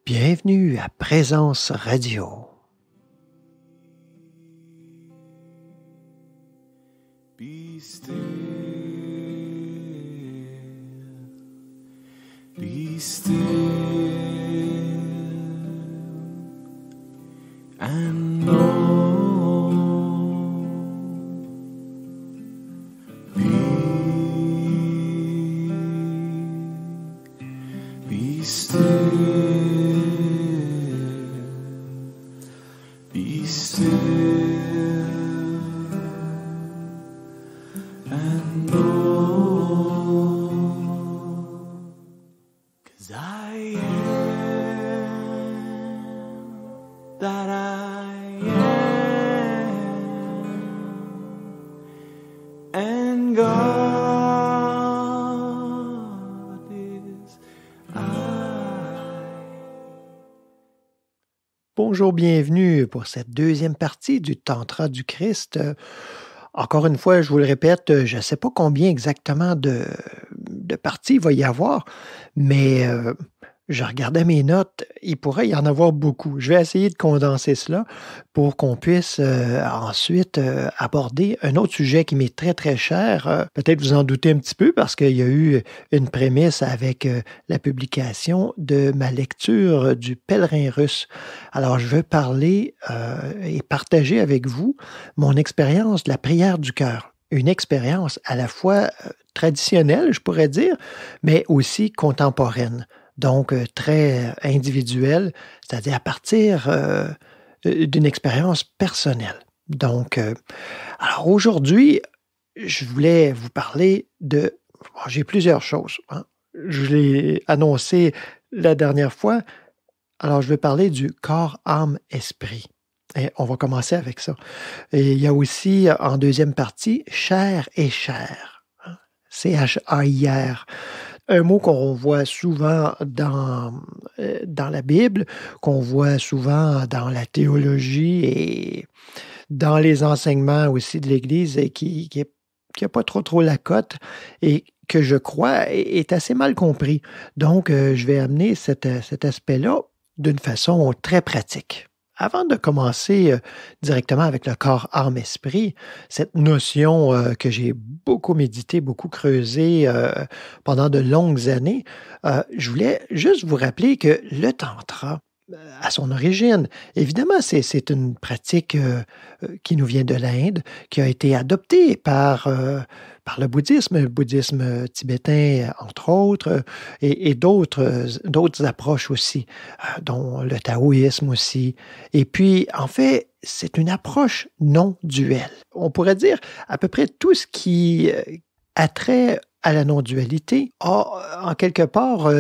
Bienvenue à Présence Radio. Be still, be still, and know, be still, be still. And know, 'cause I am that I am, and God is I. Bonjour, bienvenue pour cette deuxième partie du Tantra du Christ. Encore une fois, je vous le répète, je ne sais pas combien exactement de parties il va y avoir, mais je regardais mes notes, il pourrait y en avoir beaucoup. Je vais essayer de condenser cela pour qu'on puisse ensuite aborder un autre sujet qui m'est très, très cher. Peut-être vous en doutez un petit peu parce qu'il y a eu une prémisse avec la publication de ma lecture du Pèlerin russe. Alors, je veux parler et partager avec vous mon expérience de la prière du cœur. Une expérience à la fois traditionnelle, je pourrais dire, mais aussi contemporaine. Donc, très individuelle, c'est-à-dire à partir d'une expérience personnelle. Donc, alors aujourd'hui, je voulais vous parler de... Bon, j'ai plusieurs choses. Hein. Je l'ai annoncé la dernière fois. Alors, je vais parler du corps, âme, esprit. Et on va commencer avec ça. Et il y a aussi, en deuxième partie, chair et chair. Hein. C-H-A-I-R. Un mot qu'on voit souvent dans la Bible, qu'on voit souvent dans la théologie et dans les enseignements aussi de l'Église et qui n'a pas trop la cote et que je crois est assez mal compris. Donc, je vais amener cet aspect-là d'une façon très pratique. Avant de commencer directement avec le corps, âme, esprit, cette notion que j'ai beaucoup médité, beaucoup creusé pendant de longues années, je voulais juste vous rappeler que le tantra, à son origine, évidemment, c'est une pratique qui nous vient de l'Inde, qui a été adoptée par le bouddhisme tibétain, entre autres, et d'autres approches aussi, dont le taoïsme aussi. Et puis, en fait, c'est une approche non duelle. On pourrait dire à peu près tout ce qui a trait à la non-dualité a, en quelque part,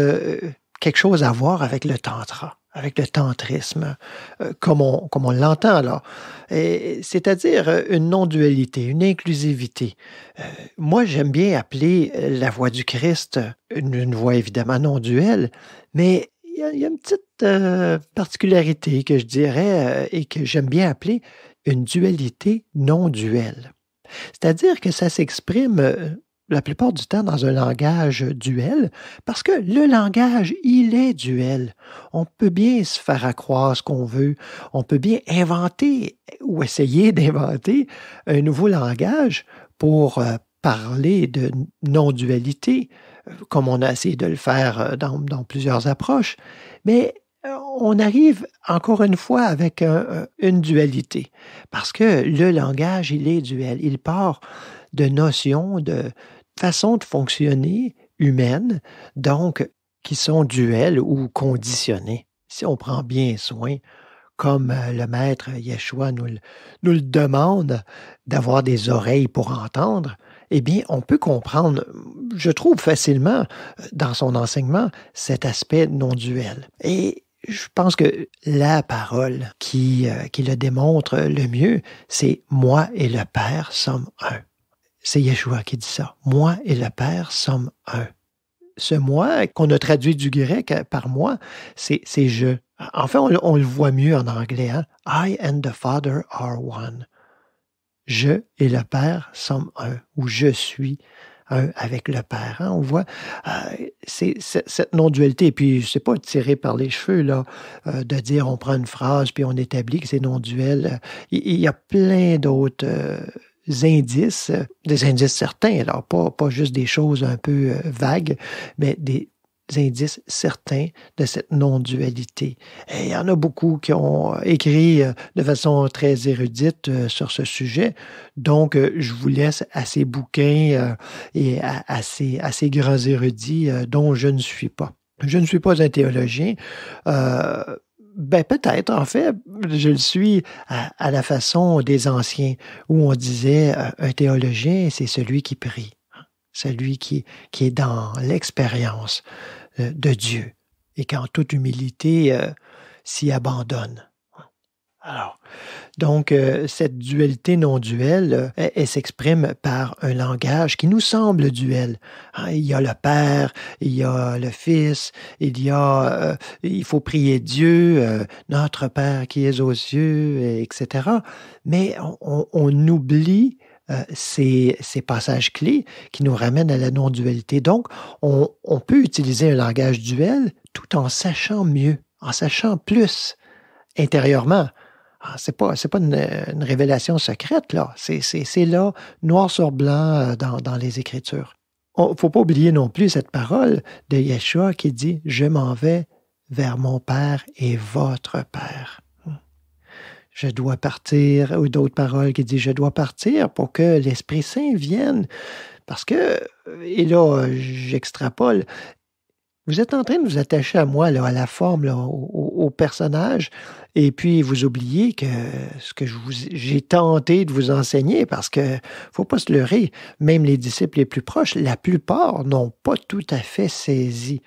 quelque chose à voir avec le tantra, avec le tantrisme, comme on l'entend là. C'est-à-dire une non-dualité, une inclusivité. Moi, j'aime bien appeler la voie du Christ une voie évidemment non-duelle, mais il y a une petite particularité que je dirais et que j'aime bien appeler une dualité non-duelle. C'est-à-dire que ça s'exprime la plupart du temps dans un langage duel, parce que le langage, il est duel. On peut bien se faire accroire ce qu'on veut, on peut bien inventer ou essayer d'inventer un nouveau langage pour parler de non-dualité, comme on a essayé de le faire dans plusieurs approches, mais on arrive encore une fois avec une dualité, parce que le langage, il est duel. Il part de notions, de façons de fonctionner humaines, donc qui sont duelles ou conditionnées. Si on prend bien soin, comme le maître Yeshua nous le demande, d'avoir des oreilles pour entendre, eh bien, on peut comprendre, je trouve facilement, dans son enseignement, cet aspect non-duel. Et je pense que la parole qui le démontre le mieux, c'est « Moi et le Père sommes un ». C'est Yeshua qui dit ça. « Moi et le Père sommes un ». Ce « moi » qu'on a traduit du grec par « moi », c'est « je ». Enfin, on le voit mieux en anglais. Hein? « I and the Father are one ». Je et le Père sommes un, ou je suis un avec le Père. Hein? On voit cette non-dualité. Et puis, c'est pas tiré par les cheveux là, de dire on prend une phrase puis on établit que c'est non-duel. Il y a plein d'autres indices, des indices certains, alors pas juste des choses un peu vagues, mais des indices certains de cette non-dualité. Et il y en a beaucoup qui ont écrit de façon très érudite sur ce sujet. Donc, je vous laisse à ces bouquins et à ces grands érudits dont je ne suis pas. Je ne suis pas un théologien. Peut-être, en fait, je le suis à la façon des anciens, où on disait un théologien, c'est celui qui prie, celui qui est dans l'expérience de Dieu et qui, en toute humilité, s'y abandonne. Alors, donc, cette dualité non-duelle, elle s'exprime par un langage qui nous semble duel. Hein, il y a le Père, il y a le Fils, il faut prier Dieu, notre Père qui est aux cieux, etc. Mais on oublie ces passages clés qui nous ramènent à la non-dualité. Donc, on peut utiliser un langage duel tout en sachant mieux, en sachant plus intérieurement. C'est pas une révélation secrète, là. C'est là, noir sur blanc, dans les Écritures. Faut pas oublier non plus cette parole de Yeshua qui dit « Je m'en vais vers mon Père et votre Père ». Je dois partir, ou d'autres paroles qui disent « Je dois partir pour que l'Esprit Saint vienne ». Parce que, et là, j'extrapole, vous êtes en train de vous attacher à moi, là, à la forme, là, au personnage, et puis vous oubliez que ce que j'ai tenté de vous enseigner, parce que faut pas se leurrer, même les disciples les plus proches, la plupart n'ont pas tout à fait saisi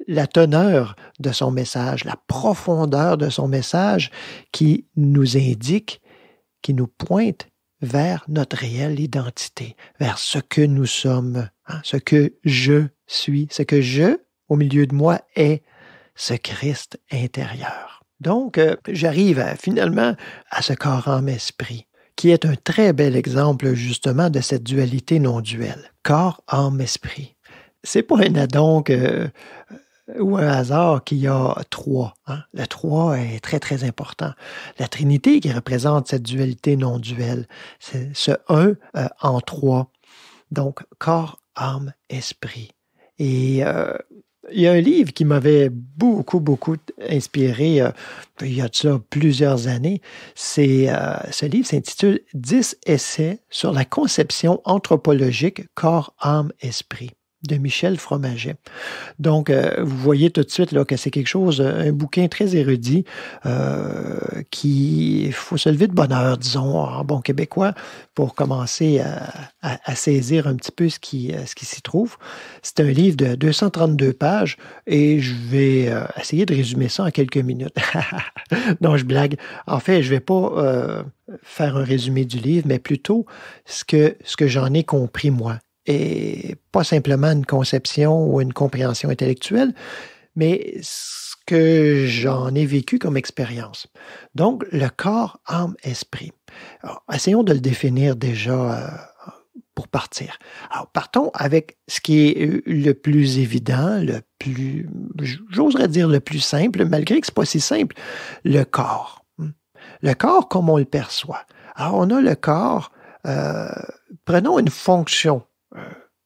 la teneur de son message, la profondeur de son message qui nous indique, qui nous pointe vers notre réelle identité, vers ce que nous sommes, hein, ce que je suis, ce que je, au milieu de moi, est ce Christ intérieur. Donc, j'arrive finalement à ce corps, âme, esprit, qui est un très bel exemple justement de cette dualité non duelle. Corps, âme, esprit. C'est pas un addon ou un hasard qu'il y a trois. Hein? Le trois est très, très important. La Trinité qui représente cette dualité non duelle, c'est ce un en trois. Donc, corps, âme, esprit. Et il y a un livre qui m'avait beaucoup inspiré il y a de ça plusieurs années. Ce livre s'intitule « 10 essais sur la conception anthropologique corps, âme, esprit » de Michel Fromaget. Donc, vous voyez tout de suite là, que c'est quelque chose, un bouquin très érudit qui faut se lever de bonne heure, disons, en bon québécois, pour commencer à saisir un petit peu ce qui s'y trouve. C'est un livre de 232 pages et je vais essayer de résumer ça en quelques minutes. Non, je blague. En fait, je vais pas faire un résumé du livre, mais plutôt ce que j'en ai compris, moi. Et pas simplement une conception ou une compréhension intellectuelle, mais ce que j'en ai vécu comme expérience. Donc, le corps, âme, esprit. Alors, essayons de le définir déjà pour partir. Alors, partons avec ce qui est le plus évident, j'oserais dire le plus simple, malgré que ce n'est pas si simple, le corps. Le corps comme on le perçoit. Alors, on a le corps, prenons une fonction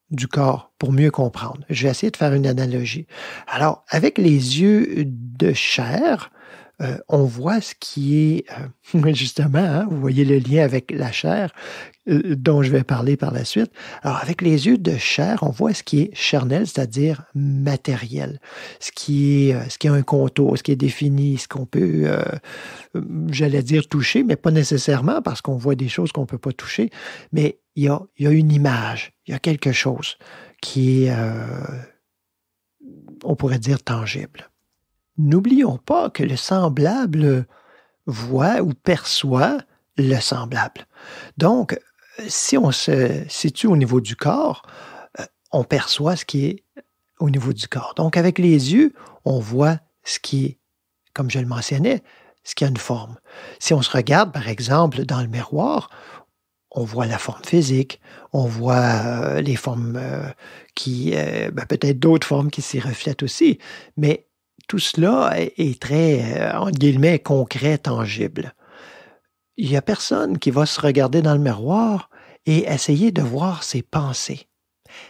du corps pour mieux comprendre. Je vais essayer de faire une analogie. Alors, avec les yeux de chair, on voit ce qui est, justement, hein, vous voyez le lien avec la chair dont je vais parler par la suite. Alors, avec les yeux de chair, on voit ce qui est charnel, c'est-à-dire matériel, ce qui a un contour, ce qui est défini, ce qu'on peut, j'allais dire toucher, mais pas nécessairement parce qu'on voit des choses qu'on ne peut pas toucher, mais il y a une image, il y a quelque chose qui est, on pourrait dire, tangible. N'oublions pas que le semblable voit ou perçoit le semblable. Donc, si on se situe au niveau du corps, on perçoit ce qui est au niveau du corps. Donc, avec les yeux, on voit ce qui est, comme je le mentionnais, ce qui a une forme. Si on se regarde, par exemple, dans le miroir, On voit la forme physique, on voit les formes peut-être d'autres formes qui s'y reflètent aussi, mais tout cela est très, entre guillemets, concret, tangible. Il n'y a personne qui va se regarder dans le miroir et essayer de voir ses pensées.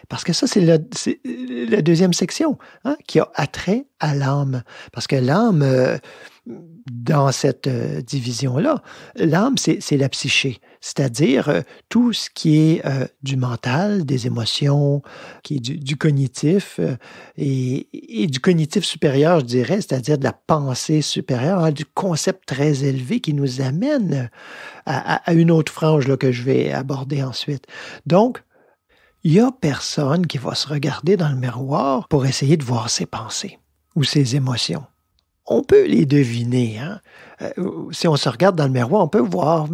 Parce que ça, c'est la deuxième section, hein, qui a attrait à l'âme. Parce que l'âme, dans cette division-là, l'âme, c'est la psyché, c'est-à-dire tout ce qui est du mental, des émotions, qui est du cognitif, et du cognitif supérieur, je dirais, c'est-à-dire de la pensée supérieure, hein, du concept très élevé qui nous amène à une autre frange là, que je vais aborder ensuite. Donc, il n'y a personne qui va se regarder dans le miroir pour essayer de voir ses pensées ou ses émotions. On peut les deviner. Hein? Si on se regarde dans le miroir, on peut voir,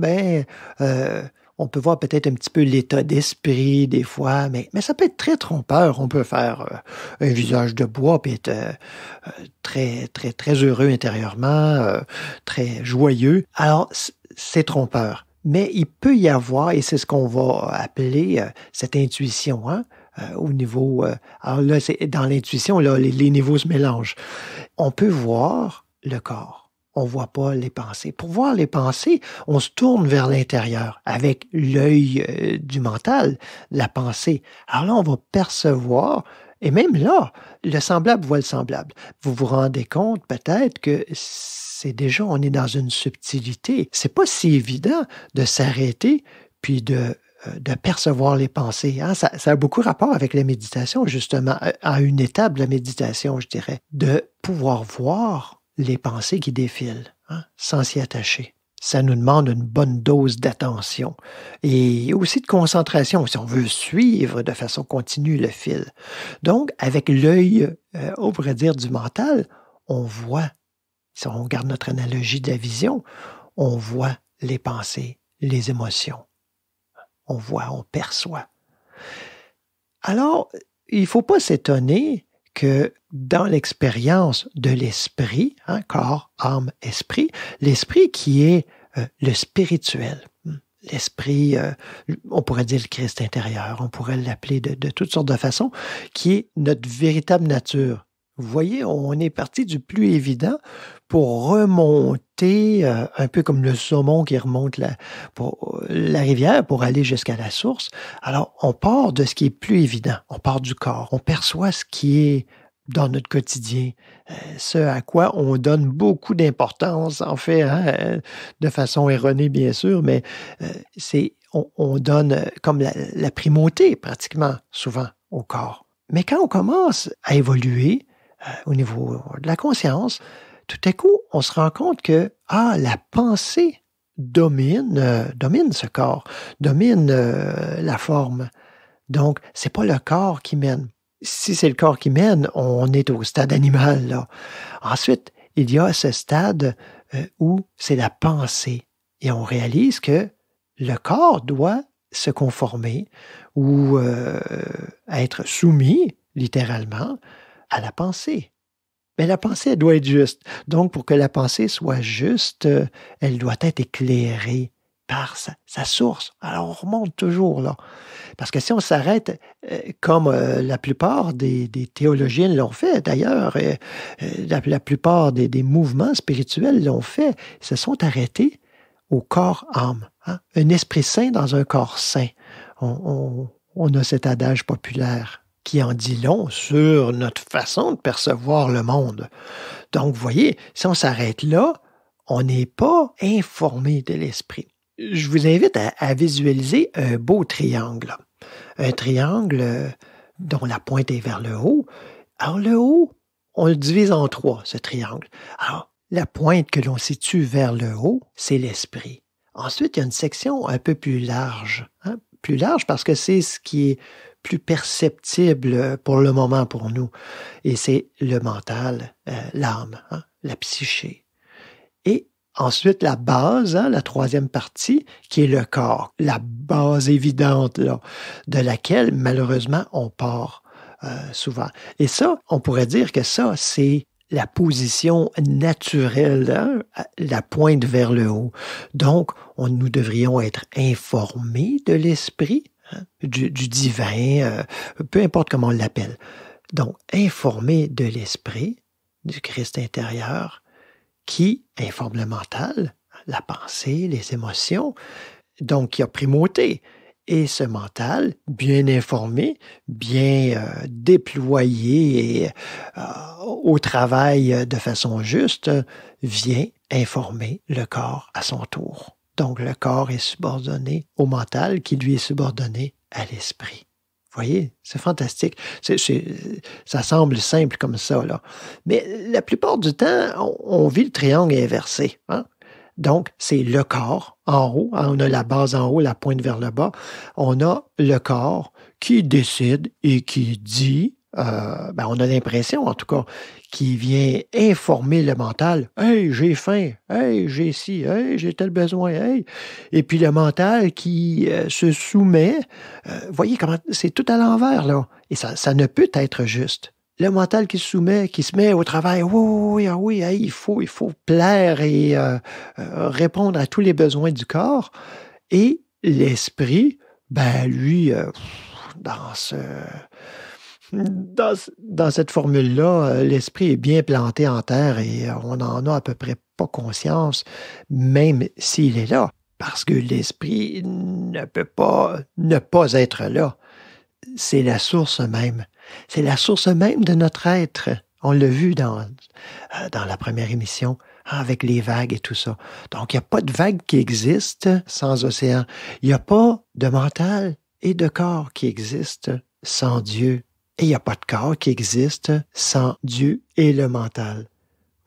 on peut voir peut-être un petit peu l'état d'esprit des fois, mais ça peut être très trompeur. On peut faire un visage de bois et être très, très, très heureux intérieurement, très joyeux. Alors, c'est trompeur. Mais il peut y avoir, et c'est ce qu'on va appeler cette intuition, hein, au niveau... alors là, dans l'intuition, là, les niveaux se mélangent. On peut voir le corps, on ne voit pas les pensées. Pour voir les pensées, on se tourne vers l'intérieur avec l'œil du mental, la pensée. Alors là, on va percevoir, et même là, le semblable voit le semblable. Vous vous rendez compte peut-être que c'est déjà, on est dans une subtilité. C'est pas si évident de s'arrêter puis de percevoir les pensées. Hein? Ça a beaucoup rapport avec la méditation, justement, à une étape de la méditation, je dirais, de pouvoir voir les pensées qui défilent, hein, sans s'y attacher. Ça nous demande une bonne dose d'attention et aussi de concentration si on veut suivre de façon continue le fil. Donc, avec l'œil, on pourrait dire, du mental, on voit, si on regarde notre analogie de la vision, on voit les pensées, les émotions. On voit, on perçoit. Alors, il ne faut pas s'étonner que dans l'expérience de l'esprit, hein, corps, âme, esprit, l'esprit qui est le spirituel, l'esprit, on pourrait dire le Christ intérieur, on pourrait l'appeler de toutes sortes de façons, qui est notre véritable nature. Vous voyez, on est parti du plus évident pour remonter, un peu comme le saumon qui remonte la rivière pour aller jusqu'à la source. Alors, on part de ce qui est plus évident. On part du corps. On perçoit ce qui est dans notre quotidien, ce à quoi on donne beaucoup d'importance, en fait, hein, de façon erronée, bien sûr, mais on donne comme la primauté, pratiquement, souvent, au corps. Mais quand on commence à évoluer, au niveau de la conscience, tout à coup, on se rend compte que la pensée domine ce corps, domine la forme. Donc, c'est pas le corps qui mène. Si c'est le corps qui mène, on est au stade animal, là. Ensuite, il y a ce stade où c'est la pensée. Et on réalise que le corps doit se conformer ou être soumis, littéralement, à la pensée. Mais la pensée, elle doit être juste. Donc, pour que la pensée soit juste, elle doit être éclairée par sa source. Alors, on remonte toujours là. Parce que si on s'arrête, comme la plupart des théologiens l'ont fait, d'ailleurs, la plupart des mouvements spirituels l'ont fait, ils se sont arrêtés au corps-âme. Hein? Un esprit sain dans un corps sain. On a cet adage populaire qui en dit long sur notre façon de percevoir le monde. Donc, vous voyez, si on s'arrête là, on n'est pas informé de l'esprit. Je vous invite à visualiser un beau triangle. Un triangle dont la pointe est vers le haut. Alors, le haut, on le divise en trois, ce triangle. Alors, la pointe que l'on situe vers le haut, c'est l'esprit. Ensuite, il y a une section un peu plus large. Hein? Plus large parce que c'est ce qui est plus perceptible pour le moment pour nous. Et c'est le mental, l'âme, hein, la psyché. Et ensuite, la base, hein, la troisième partie, qui est le corps. La base évidente, là, de laquelle, malheureusement, on part souvent. Et ça, on pourrait dire que ça, c'est la position naturelle, hein, la pointe vers le haut. Donc, nous devrions être informés de l'esprit, hein, du divin, peu importe comment on l'appelle. Donc, informés de l'esprit, du Christ intérieur, qui informe le mental, la pensée, les émotions, donc qui a primauté. Et ce mental, bien informé, bien déployé et au travail de façon juste, vient informer le corps à son tour. Donc le corps est subordonné au mental qui lui est subordonné à l'esprit. Vous voyez, c'est fantastique. Ça semble simple comme ça, là. Mais la plupart du temps, on vit le triangle inversé, hein? Donc, c'est le corps en haut. On a la base en haut, la pointe vers le bas. On a le corps qui décide et qui dit, on a l'impression en tout cas, qui vient informer le mental. « Hey, j'ai faim. Hey, j'ai ci. Hey, j'ai tel besoin. Hey. » Et puis le mental qui se soumet. Voyez comment c'est tout à l'envers, là. Et ça ne peut être juste. Le mental qui se soumet, qui se met au travail, oui, il faut plaire et répondre à tous les besoins du corps. Et l'esprit, lui, dans cette formule-là, l'esprit est bien planté en terre et on n'en a à peu près pas conscience, même s'il est là, parce que l'esprit ne peut pas ne pas être là. C'est la source même. C'est la source même de notre être. On l'a vu dans la première émission, avec les vagues et tout ça. Donc, il n'y a pas de vague qui existe sans océan. Il n'y a pas de mental et de corps qui existe sans Dieu. Et il n'y a pas de corps qui existe sans Dieu et le mental.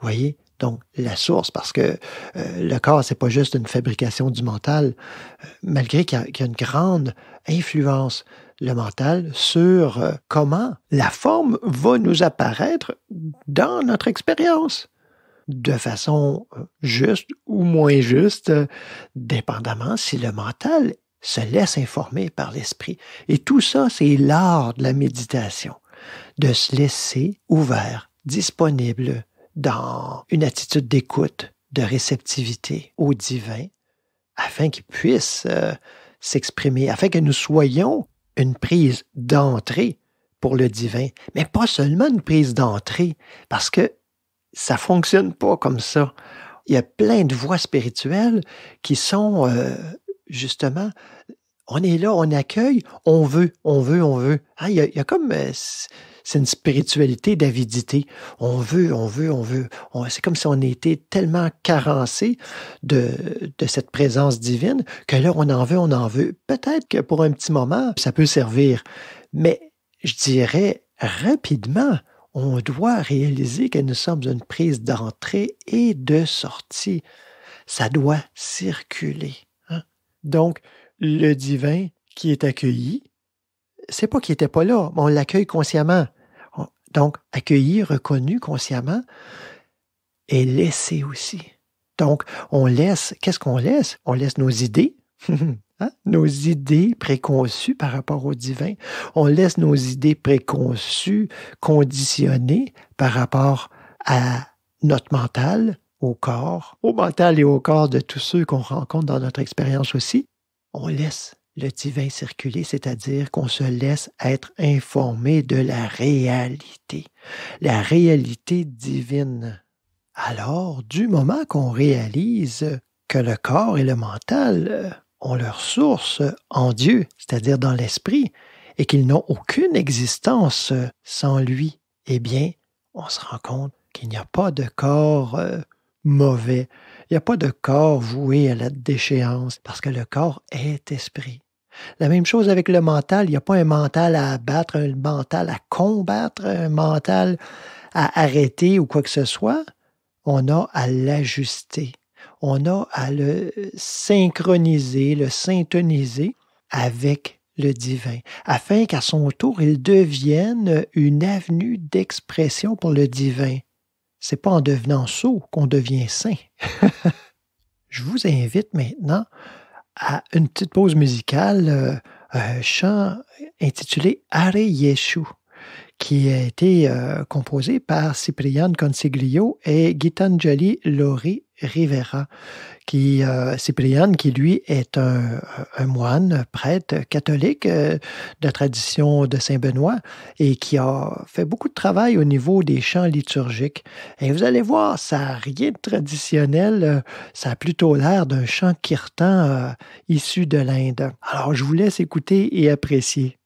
Vous voyez? Donc, la source, parce que le corps, c'est pas juste une fabrication du mental, malgré qu'il y a une grande influence, le mental, sur comment la forme va nous apparaître dans notre expérience, de façon juste ou moins juste, dépendamment si le mental se laisse informer par l'esprit. Et tout ça, c'est l'art de la méditation, de se laisser ouvert, disponible, dans une attitude d'écoute, de réceptivité au divin, afin qu'il puisse s'exprimer, afin que nous soyons une prise d'entrée pour le divin, mais pas seulement une prise d'entrée, parce que ça fonctionne pas comme ça. Il y a plein de voies spirituelles qui sont justement, on est là, on accueille, on veut. Ah, il y a comme... c'est une spiritualité d'avidité. On veut. C'est comme si on était tellement carencé de cette présence divine que là, on en veut. Peut-être que pour un petit moment, ça peut servir. Mais je dirais rapidement, on doit réaliser que nous sommes une prise d'entrée et de sortie. Ça doit circuler. Hein? Donc, le divin qui est accueilli, c'est pas qu'il n'était pas là, mais on l'accueille consciemment. Donc, accueilli, reconnu consciemment et laissé aussi. Donc, on laisse, qu'est-ce qu'on laisse? On laisse nos idées, hein? Nos idées préconçues par rapport au divin. On laisse nos idées préconçues, conditionnées par rapport à notre mental, au corps, au mental et au corps de tous ceux qu'on rencontre dans notre expérience aussi. On laisse le divin circuler, c'est-à-dire qu'on se laisse être informé de la réalité divine. Alors, du moment qu'on réalise que le corps et le mental ont leur source en Dieu, c'est-à-dire dans l'esprit, et qu'ils n'ont aucune existence sans lui, eh bien, on se rend compte qu'il n'y a pas de corps mauvais. Il n'y a pas de corps voué à la déchéance, parce que le corps est esprit. La même chose avec le mental. Il n'y a pas un mental à abattre, un mental à combattre, un mental à arrêter ou quoi que ce soit. On a à l'ajuster. On a à le synchroniser, le syntoniser avec le divin, afin qu'à son tour, il devienne une avenue d'expression pour le divin. C'est pas en devenant sot qu'on devient saint. Je vous invite maintenant à une petite pause musicale, un chant intitulé Hare Yeshu, qui a été composé par Ciprian Consiglio et Gitanjali Lori Rivera. Ciprian, qui lui est un moine, prêtre catholique de tradition de Saint-Benoît et qui a fait beaucoup de travail au niveau des chants liturgiques. Et vous allez voir, ça n'a rien de traditionnel, ça a plutôt l'air d'un chant kirtan issu de l'Inde. Alors, je vous laisse écouter et apprécier.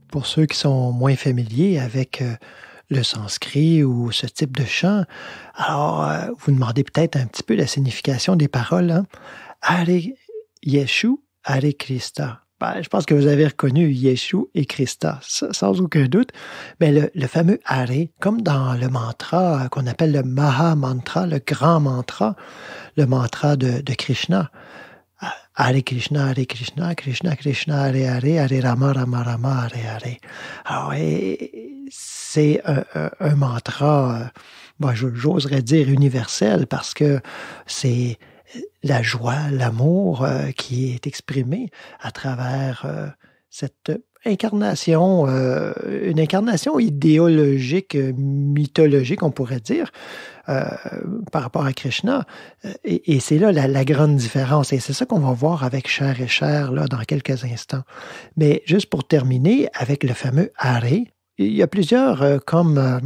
Pour ceux qui sont moins familiers avec le sanskrit ou ce type de chant, alors vous demandez peut-être un petit peu la signification des paroles. Hein? Hare Yeshu, Hare Krista. Ben, je pense que vous avez reconnu Yeshua et Christa, sans aucun doute. Mais le fameux Hare, comme dans le mantra qu'on appelle le Maha Mantra, le grand mantra, le mantra de Krishna. Hare Krishna, Krishna Krishna, Hare Hare, Hare Rama, Rama Rama, Hare Hare. Alors, c'est un mantra, j'oserais dire universel, parce que c'est la joie, l'amour qui est exprimé à travers cette incarnation, une incarnation idéologique, mythologique, on pourrait dire, par rapport à Krishna. Et c'est là la grande différence. Et c'est ça qu'on va voir avec Cher et Cher là, dans quelques instants. Mais juste pour terminer, avec le fameux Hare, il y a plusieurs, comme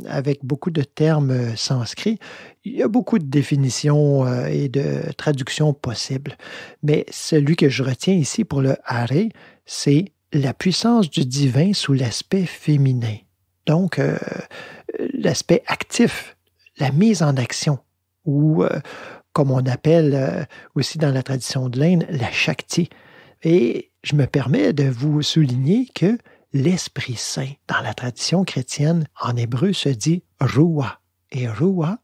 avec beaucoup de termes sanscrits, il y a beaucoup de définitions et de traductions possibles. Mais celui que je retiens ici pour le Hare, c'est la puissance du divin sous l'aspect féminin. Donc, l'aspect actif, la mise en action, ou comme on appelle aussi dans la tradition de l'Inde, la Shakti. Et je me permets de vous souligner que l'Esprit Saint, dans la tradition chrétienne, en hébreu, se dit Ruah. Et Ruah,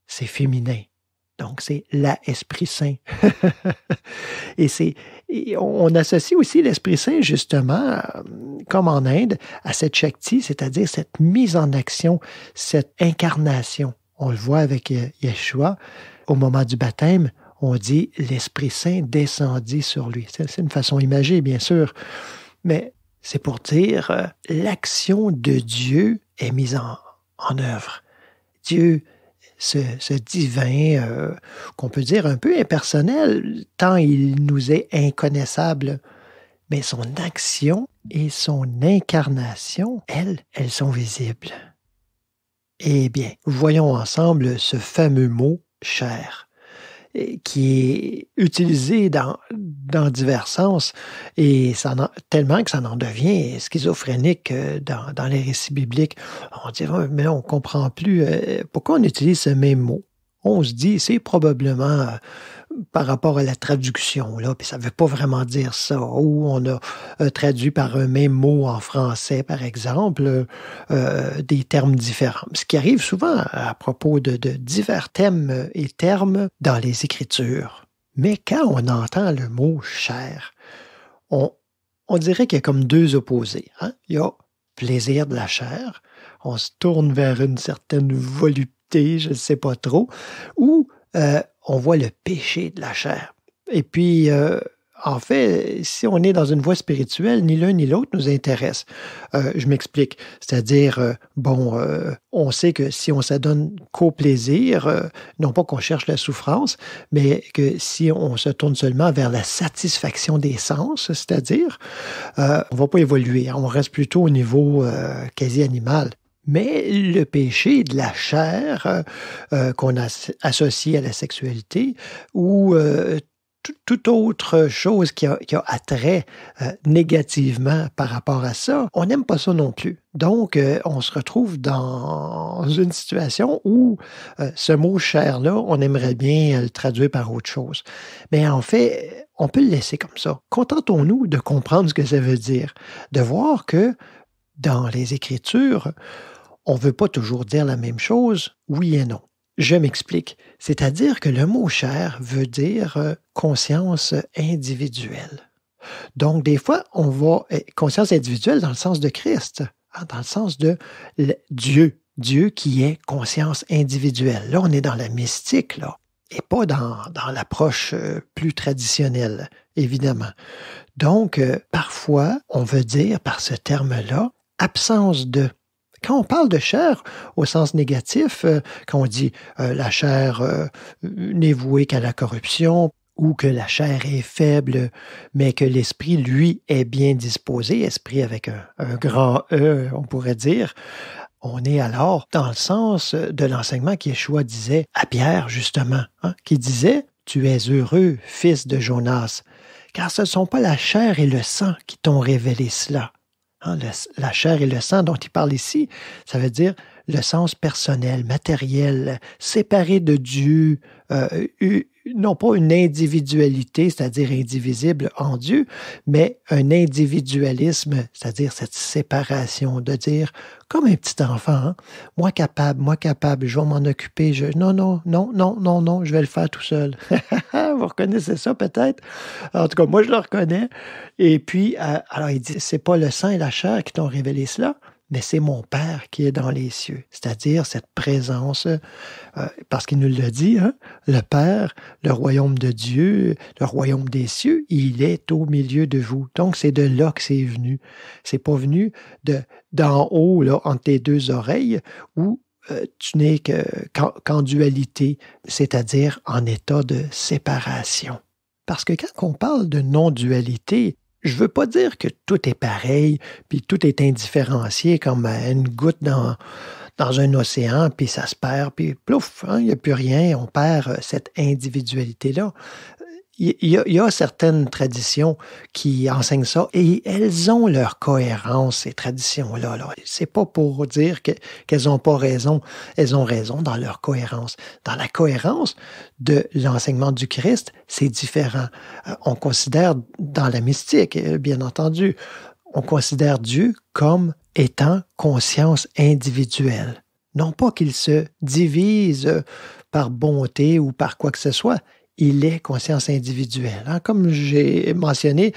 c'est féminin. Donc, c'est l'Esprit Saint. et on associe aussi l'Esprit Saint, justement, comme en Inde, à cette Shakti, c'est-à-dire cette mise en action, cette incarnation. On le voit avec Yeshua. Au moment du baptême, on dit l'Esprit Saint descendit sur lui. C'est une façon imagée, bien sûr. Mais c'est pour dire l'action de Dieu est mise en œuvre. Dieu, ce divin, qu'on peut dire un peu impersonnel, tant il nous est inconnaissable, mais son action et son incarnation, elles sont visibles. Eh bien, voyons ensemble ce fameux mot « chair » qui est utilisé dans divers sens, et tellement que ça en devient schizophrénique dans les récits bibliques. On dirait, mais on ne comprend plus pourquoi on utilise ce même mot. On se dit, c'est probablement par rapport à la traduction, là, puis ça ne veut pas vraiment dire ça, ou on a traduit par un même mot en français, par exemple, des termes différents. Ce qui arrive souvent à propos de divers thèmes et termes dans les Écritures. Mais quand on entend le mot « chair », on dirait qu'il y a comme deux opposés. Hein? Il y a plaisir de la chair, on se tourne vers une certaine volupté, je ne sais pas trop, ou on voit le péché de la chair. Et puis, en fait, si on est dans une voie spirituelle, ni l'un ni l'autre nous intéresse. Je m'explique. C'est-à-dire, on sait que si on s'adonne qu'au plaisir, non pas qu'on cherche la souffrance, mais que si on se tourne seulement vers la satisfaction des sens, c'est-à-dire, on ne va pas évoluer. On reste plutôt au niveau quasi animal. Mais le péché de la chair qu'on a associé à la sexualité ou toute autre chose qui a attrait négativement par rapport à ça, on n'aime pas ça non plus. Donc, on se retrouve dans une situation où ce mot « chair » là, on aimerait bien le traduire par autre chose. Mais en fait, on peut le laisser comme ça. Contentons-nous de comprendre ce que ça veut dire, de voir que dans les Écritures, on ne veut pas toujours dire la même chose, oui et non. Je m'explique. C'est-à-dire que le mot « chair » veut dire conscience individuelle. Donc, des fois, on va conscience individuelle dans le sens de Christ, hein, dans le sens de Dieu. Dieu qui est conscience individuelle. Là, on est dans la mystique, là, et pas dans l'approche plus traditionnelle, évidemment. Donc, parfois, on veut dire par ce terme-là, absence de. Quand on parle de chair au sens négatif, quand on dit la chair n'est vouée qu'à la corruption, ou que la chair est faible, mais que l'esprit, lui, est bien disposé, esprit avec un grand E, on pourrait dire, on est alors dans le sens de l'enseignement qu'Yeshua disait à Pierre, justement, hein, qui disait « Tu es heureux, fils de Jonas, car ce ne sont pas la chair et le sang qui t'ont révélé cela. » Hein, la chair et le sang dont il parle ici, ça veut dire le sens personnel, matériel, séparé de Dieu, non pas une individualité, c'est-à-dire indivisible en Dieu, mais un individualisme, c'est-à-dire cette séparation, de dire, comme un petit enfant, hein, moi capable, je vais m'en occuper, non, je vais le faire tout seul. Vous reconnaissez ça peut-être? En tout cas, moi je le reconnais. Et puis, alors il dit, c'est pas le sang et la chair qui t'ont révélé cela, mais c'est mon Père qui est dans les cieux. C'est-à-dire cette présence, parce qu'il nous l'a dit, hein, le Père, le royaume de Dieu, le royaume des cieux, il est au milieu de vous. Donc, c'est de là que c'est venu. C'est pas venu d'en haut, là, entre tes deux oreilles, où tu n'es qu'en dualité, c'est-à-dire en état de séparation. Parce que quand on parle de non-dualité, je veux pas dire que tout est pareil, puis tout est indifférencié comme une goutte dans un océan, puis ça se perd, puis plouf, hein, il n'y a plus rien, on perd cette individualité-là. Il y a certaines traditions qui enseignent ça et elles ont leur cohérence, ces traditions-là. C'est pas pour dire qu'elles n'ont pas raison. Elles ont raison dans leur cohérence. Dans la cohérence de l'enseignement du Christ, c'est différent. On considère dans la mystique, bien entendu, on considère Dieu comme étant conscience individuelle. Non pas qu'il se divise par bonté ou par quoi que ce soit. Il est conscience individuelle. Hein? Comme j'ai mentionné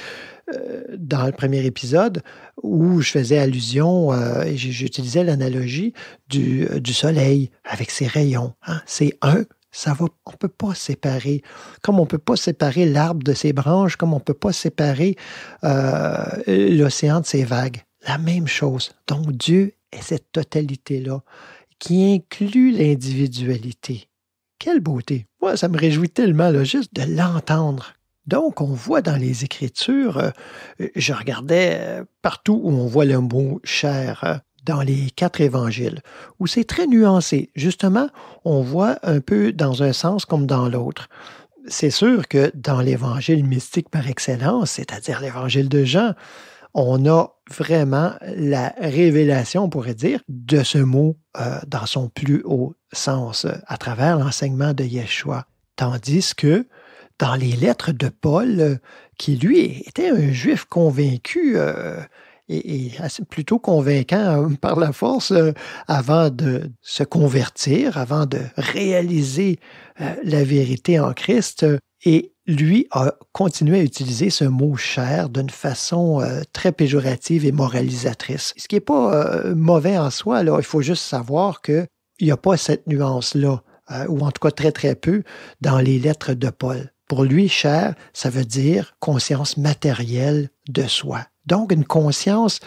dans le premier épisode où je faisais allusion, j'utilisais l'analogie du soleil avec ses rayons. Hein? C'est un, on ne peut pas séparer. Comme on ne peut pas séparer l'arbre de ses branches, comme on ne peut pas séparer l'océan de ses vagues. La même chose. Donc Dieu est cette totalité-là qui inclut l'individualité. Quelle beauté! Moi, ça me réjouit tellement là, juste de l'entendre. Donc, on voit dans les Écritures, je regardais partout où on voit le mot « chair », dans les 4 évangiles, où c'est très nuancé. Justement, on voit un peu dans un sens comme dans l'autre. C'est sûr que dans l'évangile mystique par excellence, c'est-à-dire l'évangile de Jean, on a vraiment la révélation, on pourrait dire, de ce mot dans son plus haut sens, à travers l'enseignement de Yeshua. Tandis que dans les lettres de Paul, qui lui était un juif convaincu et plutôt convaincant par la force avant de se convertir, avant de réaliser la vérité en Christ, et lui a continué à utiliser ce mot « chair » d'une façon très péjorative et moralisatrice. Ce qui n'est pas mauvais en soi, là. Il faut juste savoir qu'il n'y a pas cette nuance-là, ou en tout cas très très peu, dans les lettres de Paul. Pour lui, chair, ça veut dire conscience matérielle de soi. Donc une conscience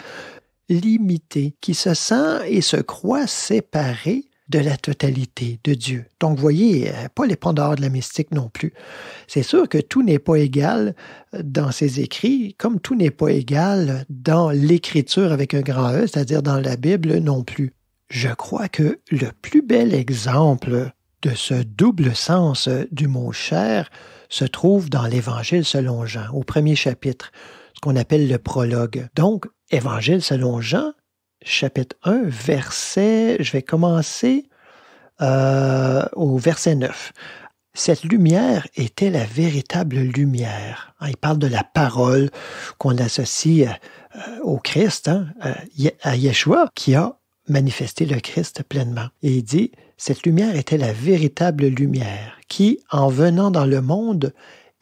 limitée qui se sent et se croit séparée de la totalité de Dieu. Donc, vous voyez, pas les ponts dehors de la mystique non plus. C'est sûr que tout n'est pas égal dans ses écrits, comme tout n'est pas égal dans l'écriture avec un grand E, c'est-à-dire dans la Bible non plus. Je crois que le plus bel exemple de ce double sens du mot « chair » se trouve dans l'Évangile selon Jean, au premier chapitre, ce qu'on appelle le prologue. Donc, Évangile selon Jean, chapitre 1, je vais commencer au verset 9. Cette lumière était la véritable lumière. Il parle de la parole qu'on associe au Christ, à Yeshua, qui a manifesté le Christ pleinement. Et il dit, cette lumière était la véritable lumière qui, en venant dans le monde,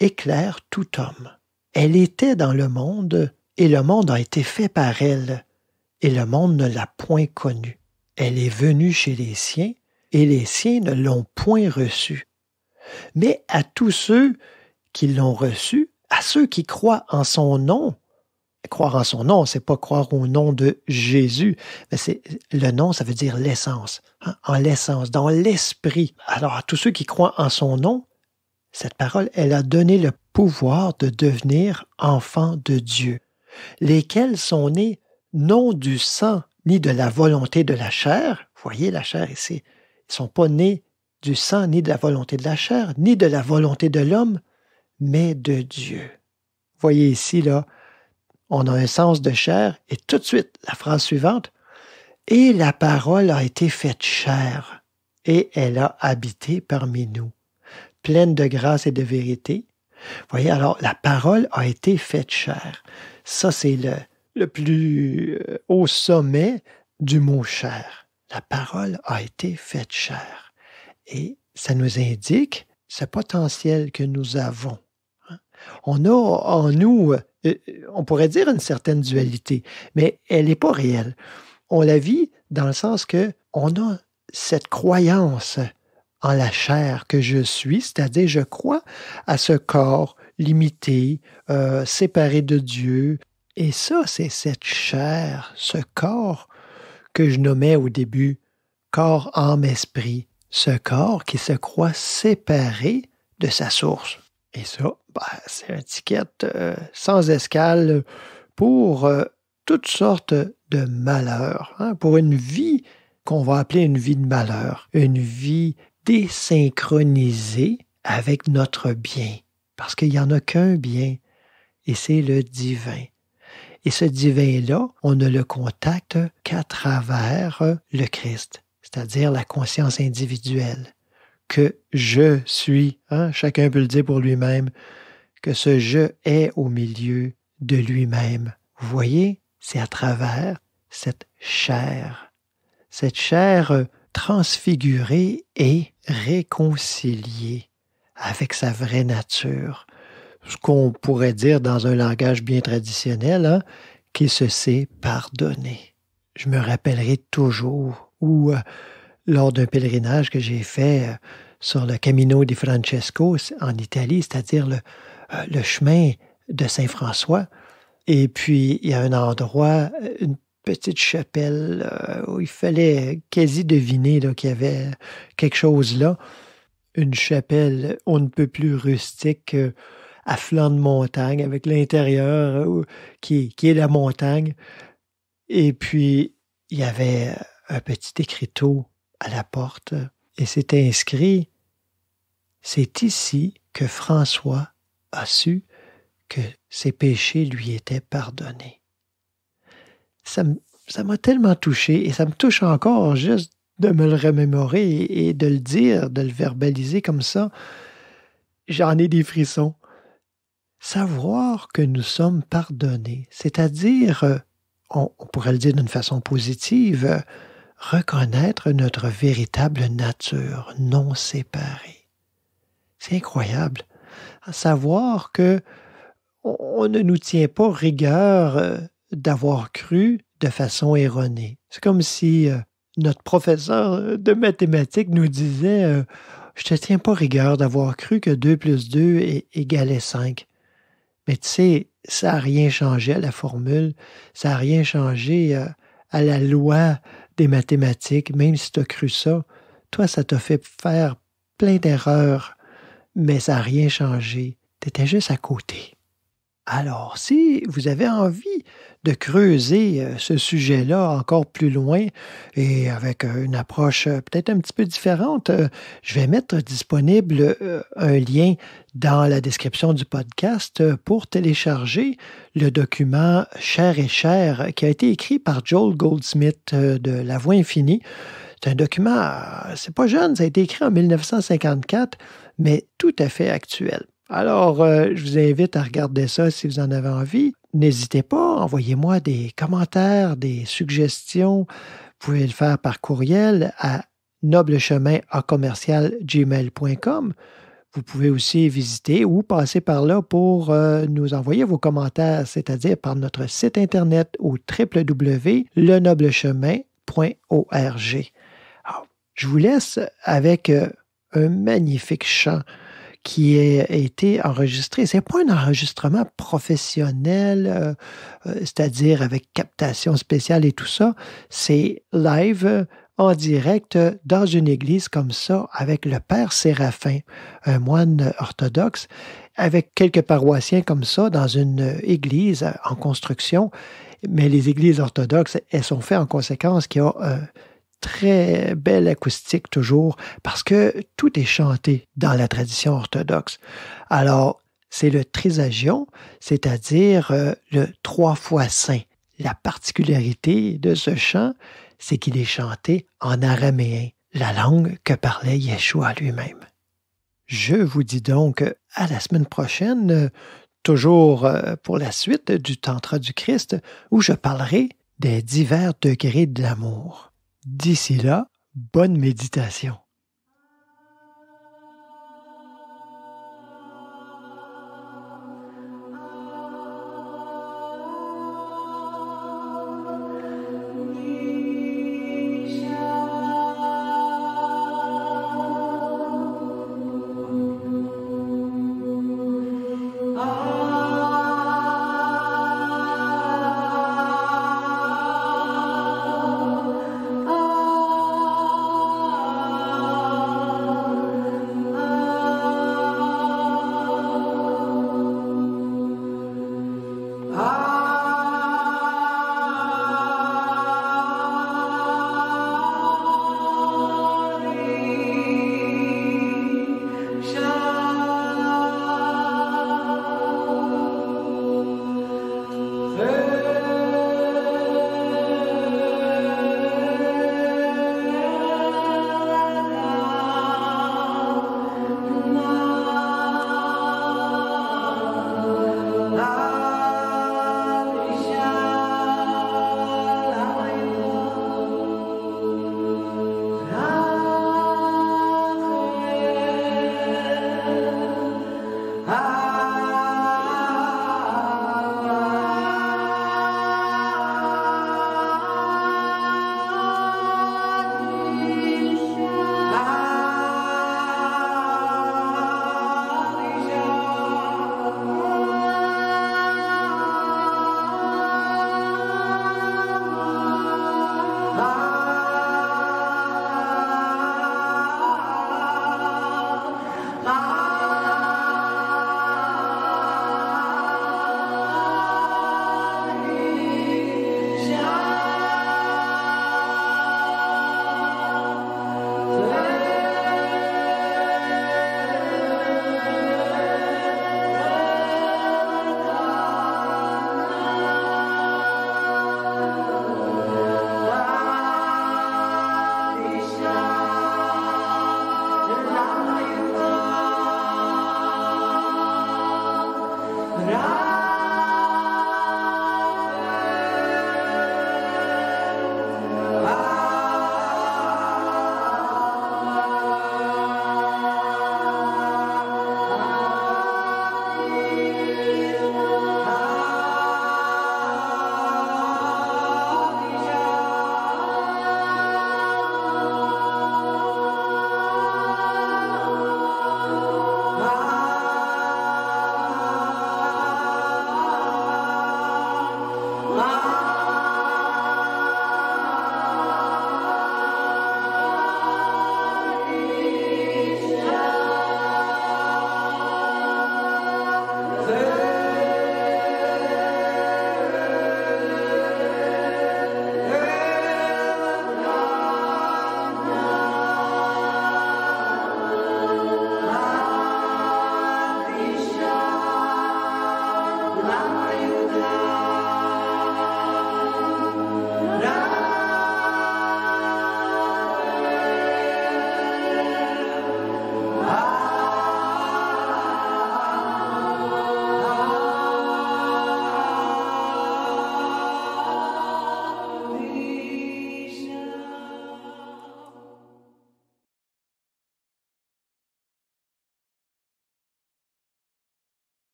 éclaire tout homme. Elle était dans le monde et le monde a été fait par elle. Et le monde ne l'a point connue. Elle est venue chez les siens, et les siens ne l'ont point reçue. Mais à tous ceux qui l'ont reçue, à ceux qui croient en son nom, croire en son nom, c'est pas croire au nom de Jésus, mais le nom, ça veut dire l'essence, hein, en l'essence, dans l'esprit. Alors, à tous ceux qui croient en son nom, cette parole, elle a donné le pouvoir de devenir enfants de Dieu, lesquels sont nés non du sang, ni de la volonté de la chair. Vous voyez, la chair ici. Ils ne sont pas nés du sang, ni de la volonté de la chair, ni de la volonté de l'homme, mais de Dieu. Vous voyez ici, là, on a un sens de chair, et tout de suite, la phrase suivante, « Et la parole a été faite chair, et elle a habité parmi nous. pleine de grâce et de vérité. Vous voyez, alors la parole a été faite chair. Ça, c'est le plus haut sommet du mot chair. La parole a été faite chair. Et ça nous indique ce potentiel que nous avons. On a en nous, on pourrait dire une certaine dualité, mais elle n'est pas réelle. On la vit dans le sens que on a cette croyance en la chair que je suis, c'est-à-dire je crois à ce corps limité, séparé de Dieu. Et ça, c'est cette chair, ce corps que je nommais au début, corps, âme, esprit, ce corps qui se croit séparé de sa source. Et ça, c'est une étiquette sans escale pour toutes sortes de malheurs, pour une vie qu'on va appeler une vie de malheur, une vie désynchronisée avec notre bien, parce qu'il n'y en a qu'un bien, et c'est le divin. Et ce divin-là, on ne le contacte qu'à travers le Christ, c'est-à-dire la conscience individuelle, que je suis, chacun peut le dire pour lui-même, que ce je est au milieu de lui-même. Vous voyez, c'est à travers cette chair transfigurée et réconciliée avec sa vraie nature. Ce qu'on pourrait dire dans un langage bien traditionnel, qui se sait pardonner. Je me rappellerai toujours où, lors d'un pèlerinage que j'ai fait sur le Camino di Francesco en Italie, c'est-à-dire le chemin de Saint-François, et puis il y a un endroit, une petite chapelle où il fallait quasi deviner qu'il y avait quelque chose là. Une chapelle on ne peut plus rustique, à flanc de montagne, avec l'intérieur qui est la montagne. Et puis, il y avait un petit écriteau à la porte et c'était inscrit « C'est ici que François a su que ses péchés lui étaient pardonnés. » Ça m'a tellement touché et ça me touche encore juste de me le remémorer et de le dire, de le verbaliser comme ça. J'en ai des frissons. Savoir que nous sommes pardonnés, c'est-à-dire, on pourrait le dire d'une façon positive, reconnaître notre véritable nature non séparée. C'est incroyable. Savoir que on ne nous tient pas rigueur d'avoir cru de façon erronée. C'est comme si notre professeur de mathématiques nous disait « Je te tiens pas rigueur d'avoir cru que 2 plus 2 égalait 5. » Mais tu sais, ça n'a rien changé à la formule, ça n'a rien changé à la loi des mathématiques, même si tu as cru ça. Toi, ça t'a fait faire plein d'erreurs, mais ça n'a rien changé. Tu étais juste à côté. Alors, si vous avez envie de creuser ce sujet-là encore plus loin et avec une approche peut-être un petit peu différente, je vais mettre disponible un lien dans la description du podcast pour télécharger le document « Chair et chair » qui a été écrit par Joel Goldsmith de La Voix infinie. C'est un document, c'est pas jeune, ça a été écrit en 1954, mais tout à fait actuel. Alors, je vous invite à regarder ça si vous en avez envie. N'hésitez pas, envoyez-moi des commentaires, des suggestions. Vous pouvez le faire par courriel à noblechemin@gmail.com. Vous pouvez aussi visiter ou passer par là pour nous envoyer vos commentaires, c'est-à-dire par notre site internet au www.lenoblechemin.org. Alors, je vous laisse avec un magnifique chant qui a été enregistré. C'est pas un enregistrement professionnel, c'est-à-dire avec captation spéciale et tout ça. C'est live, en direct, dans une église comme ça, avec le Père Séraphin, un moine orthodoxe, avec quelques paroissiens comme ça, dans une église en construction. Mais les églises orthodoxes, elles sont faites en conséquence qu'il y a très belle acoustique toujours, parce que tout est chanté dans la tradition orthodoxe. Alors, c'est le trisagion, c'est-à-dire le 3 fois saint. La particularité de ce chant, c'est qu'il est chanté en araméen, la langue que parlait Yeshua lui-même. Je vous dis donc à la semaine prochaine, toujours pour la suite du Tantra du Christ, où je parlerai des divers degrés de l'amour. D'ici là, bonne méditation.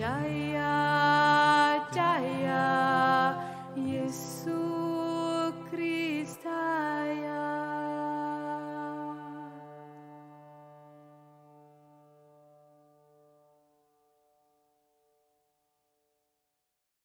ay,